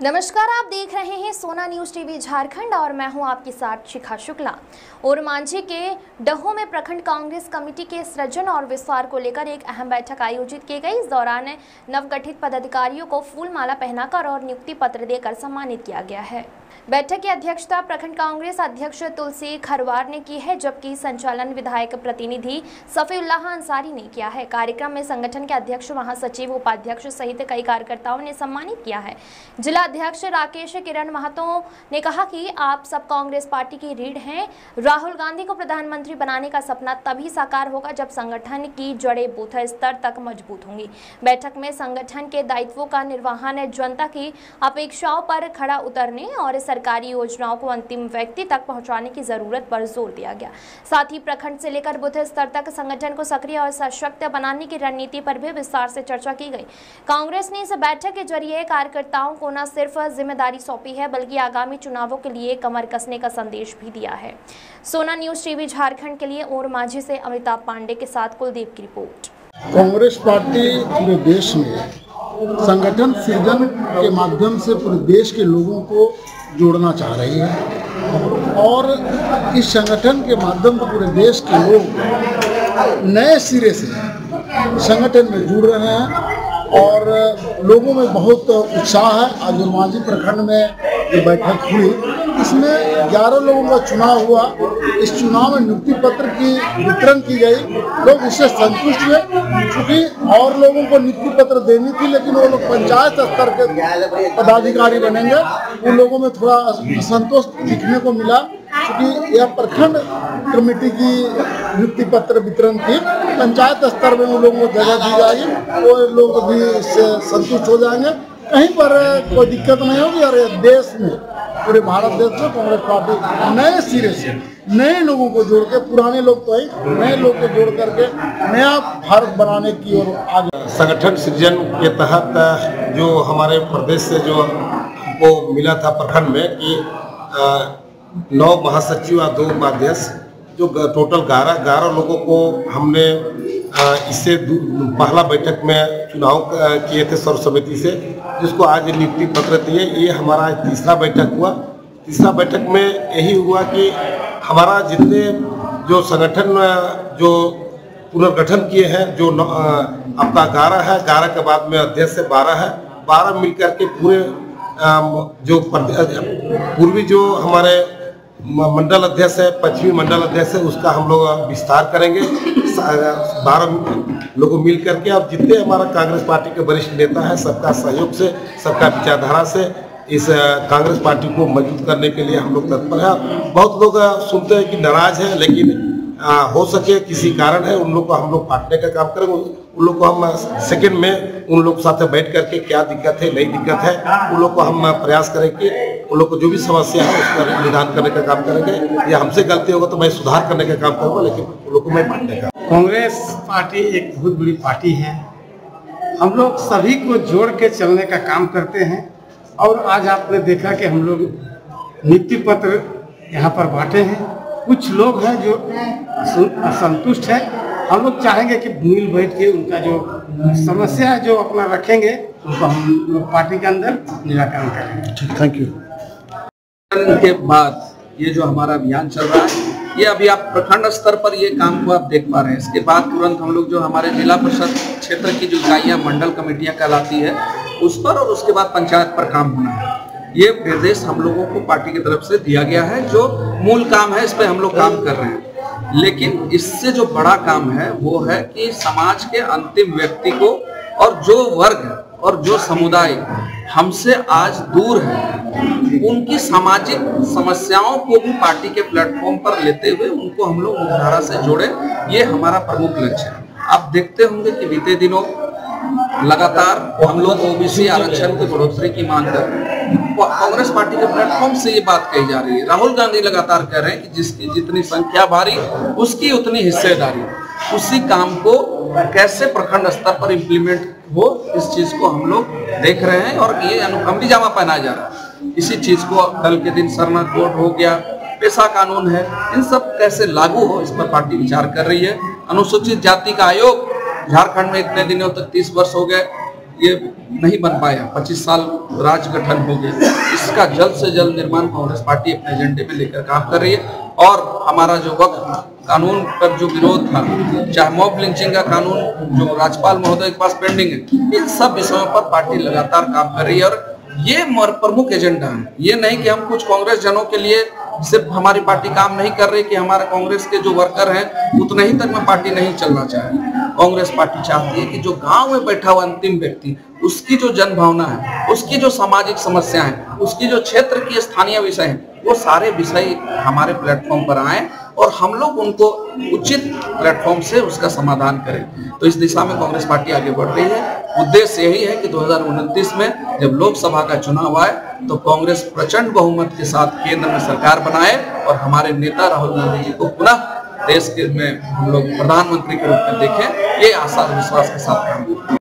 नमस्कार, आप देख रहे हैं सोना न्यूज टीवी झारखंड और मैं हूं आपके साथ शिखा शुक्ला। और मांझी के डहो में प्रखंड कांग्रेस कमेटी के सृजन और विस्तार को लेकर एक अहम बैठक आयोजित की गई। इस दौरान नवगठित पदाधिकारियों को फूल माला पहनाकर और नियुक्ति पत्र देकर सम्मानित किया गया है। बैठक की अध्यक्षता प्रखंड कांग्रेस अध्यक्ष तुलसी खरवार ने की है, जबकि संचालन विधायक प्रतिनिधि सफीउल्लाह अंसारी ने किया है। कार्यक्रम में संगठन के अध्यक्ष, महासचिव, उपाध्यक्ष सहित कई कार्यकर्ताओं ने सम्मानित किया है। जिला अध्यक्ष राकेश किरण महतो ने कहा कि आप सब कांग्रेस पार्टी की रीढ़ हैं। राहुल गांधी को प्रधानमंत्री बनाने का सपना तभी साकार होगा जब संगठन की जड़ें बूथ स्तर तक मजबूत होंगी। बैठक में संगठन के दायित्वों का निर्वहन, जनता की अपेक्षाओं पर खड़ा उतरने और सरकारी योजनाओं को अंतिम व्यक्ति तक पहुंचाने की जरूरत पर जोर दिया गया। साथ ही प्रखंड से लेकर बूथ स्तर तक संगठन को सक्रिय और सशक्त बनाने की रणनीति पर भी विस्तार से चर्चा की गई। कांग्रेस ने इस बैठक के जरिए कार्यकर्ताओं को न सिर्फ जिम्मेदारी सौंपी है, बल्कि आगामी चुनावों के लिए कमर कसने का संदेश भी दिया है। सोना न्यूज टीवी झारखंड के लिए और मांझी से अमिताभ पांडे के साथ कुलदीप की रिपोर्ट। कांग्रेस पार्टी पूरे देश में संगठन सृजन के माध्यम से पूरे देश के लोगों को जोड़ना चाह रही है और इस संगठन के माध्यम से पूरे देश के लोग नए सिरे से संगठन में जुड़ रहे हैं और लोगों में बहुत उत्साह है। आज मांझी प्रखंड में जो बैठक हुई, इसमें 11 लोगों का चुनाव हुआ। इस चुनाव में नियुक्ति पत्र की वितरण की गई। लोग इससे संतुष्ट हुए, क्योंकि और लोगों को नियुक्ति पत्र देनी थी, लेकिन वो लोग पंचायत स्तर के पदाधिकारी बनेंगे। उन लोगों में थोड़ा असंतोष दिखने को मिला, क्योंकि यह प्रखंड कमेटी की नियुक्ति पत्र वितरण थी। पंचायत स्तर में उन लोगों को जगह दी जाएगी, वो लोग भी इससे संतुष्ट हो जाएंगे। कहीं पर कोई दिक्कत नहीं होगी और देश में, पूरे भारत देश में कांग्रेस पार्टी नए सिरे से नए लोगों को जोड़ के, पुराने लोग तो ही नए लोग को जोड़ करके नया भारत बनाने की ओर आगे। संगठन सृजन के तहत जो हमारे प्रदेश से जो वो मिला था प्रखंड में कि 9 महासचिव और 2 उपाध्यक्ष, जो टोटल 11 लोगों को हमने इससे पहला बैठक में चुनाव किए थे सर्व समिति से, जिसको आज नियुक्ति पत्र दिए। ये हमारा तीसरा बैठक हुआ। तीसरा बैठक में यही हुआ कि हमारा जितने जो संगठन जो पुनर्गठन किए हैं, जो आपका 11 है, 11 के बाद में अध्यक्ष से 12 है, 12 मिलकर के पूरे जो पूर्वी जो हमारे मंडल अध्यक्ष है, पश्चिमी मंडल अध्यक्ष है, उसका हम लोग विस्तार करेंगे। 12 लोगों मिल करके अब जितने हमारा कांग्रेस पार्टी के वरिष्ठ नेता है, सबका सहयोग से, सबका विचारधारा से इस कांग्रेस पार्टी को मजबूत करने के लिए हम लोग तत्पर हैं। बहुत लोग सुनते हैं कि नाराज हैं, लेकिन हो सके किसी कारण है, उन लोग को हम लोग बांटने का काम करेंगे। उन लोग को हम सेकंड में उन लोग साथ बैठ करके क्या दिक्कत है, नई दिक्कत है, उन लोग को हम प्रयास करेंगे। उन लोग को जो भी समस्या है उसका निदान करने का काम करेंगे। या हमसे गलती होगा तो मैं सुधार करने का काम करूँगा, लेकिन उन लोग को मैं बांटने का। कांग्रेस पार्टी एक बहुत बड़ी पार्टी है। हम लोग सभी को जोड़ के चलने का काम करते हैं और आज आपने देखा कि हम लोग नियुक्ति पत्र यहाँ पर बांटे हैं। कुछ लोग हैं जो असंतुष्ट हैं। हम लोग चाहेंगे कि मिल बैठ के उनका जो समस्या जो अपना रखेंगे, उनको हम लोग पार्टी के अंदर निराकरण करेंगे। Thank you. के बाद ये जो हमारा अभियान चल रहा है, ये अभी आप प्रखंड स्तर पर ये काम को आप देख पा रहे हैं। इसके बाद तुरंत हम लोग जो हमारे जिला परिषद क्षेत्र की जो इकाइयाँ मंडल कमेटियाँ कहलाती है, उस पर, और उसके बाद पंचायत पर काम होना है। ये निर्देश हम लोगों को पार्टी की तरफ से दिया गया है। जो मूल काम है, इस पे हम लोग काम कर रहे हैं, लेकिन इससे जो बड़ा काम है वो है कि समाज के अंतिम व्यक्ति को, और जो वर्ग और जो समुदाय हमसे आज दूर है, उनकी सामाजिक समस्याओं को भी पार्टी के प्लेटफॉर्म पर लेते हुए उनको हम लोग मुख्यधारा से जोड़े। ये हमारा प्रमुख लक्ष्य है। आप देखते होंगे कि बीते दिनों लगातार हम लोग ओबीसी आरक्षण की बढ़ोतरी की मांग कर रहे हैं। कांग्रेस पार्टी के प्लेटफॉर्म से ये बात कही जा रही है। राहुल गांधी लगातार कह रहे हैं कि जिसकी जितनी संख्या भारी, उसकी उतनी हिस्सेदारी। उसी काम को कैसे प्रखंड स्तर पर इम्प्लीमेंट हो, इस चीज को हम लोग देख रहे हैं और ये अनुकंपी जामा पहनाया जा रहा है। इसी चीज को कल के दिन सरना कोड हो गया, पेशा कानून है, इन सब कैसे लागू हो, इस पर पार्टी विचार कर रही है। अनुसूचित जाति का आयोग झारखंड में इतने दिनों तक 30 वर्ष हो गए, ये नहीं बन पाया, 25 साल राज गठन हो गया, इसका जल्द से जल्द निर्माण कांग्रेस पार्टी अपने एजेंडे में लेकर काम कर रही है। और हमारा जो वक्त कानून पर जो विरोध था, चाहे मॉब लिंचिंग का कानून जो राज्यपाल महोदय के पास पेंडिंग है, इन सब विषयों पर पार्टी लगातार काम कर रही है। और ये प्रमुख एजेंडा है, ये नहीं कि हम कुछ कांग्रेस जनों के लिए सिर्फ हमारी पार्टी काम नहीं कर रही कि हमारे कांग्रेस के जो वर्कर हैं उतने ही तक में पार्टी नहीं चलना चाह रही। कांग्रेस पार्टी चाहती है कि जो गांव में बैठा हुआ अंतिम व्यक्ति, उसकी जो जन भावना है, उसकी जो सामाजिक समस्या है, उसकी जो क्षेत्र की स्थानीय विषय है, वो सारे विषय हमारे प्लेटफॉर्म पर आए और हम लोग उनको उचित प्लेटफॉर्म से उसका समाधान करें। तो इस दिशा में कांग्रेस पार्टी आगे बढ़ रही है। उद्देश्य यही है कि 2029 में जब लोकसभा का चुनाव आए तो कांग्रेस प्रचंड बहुमत के साथ केंद्र में सरकार बनाए और हमारे नेता राहुल गांधी जी को पुनः देश के में हम लोग प्रधानमंत्री के रूप में देखें, ये आशा विश्वास के साथ काम करें।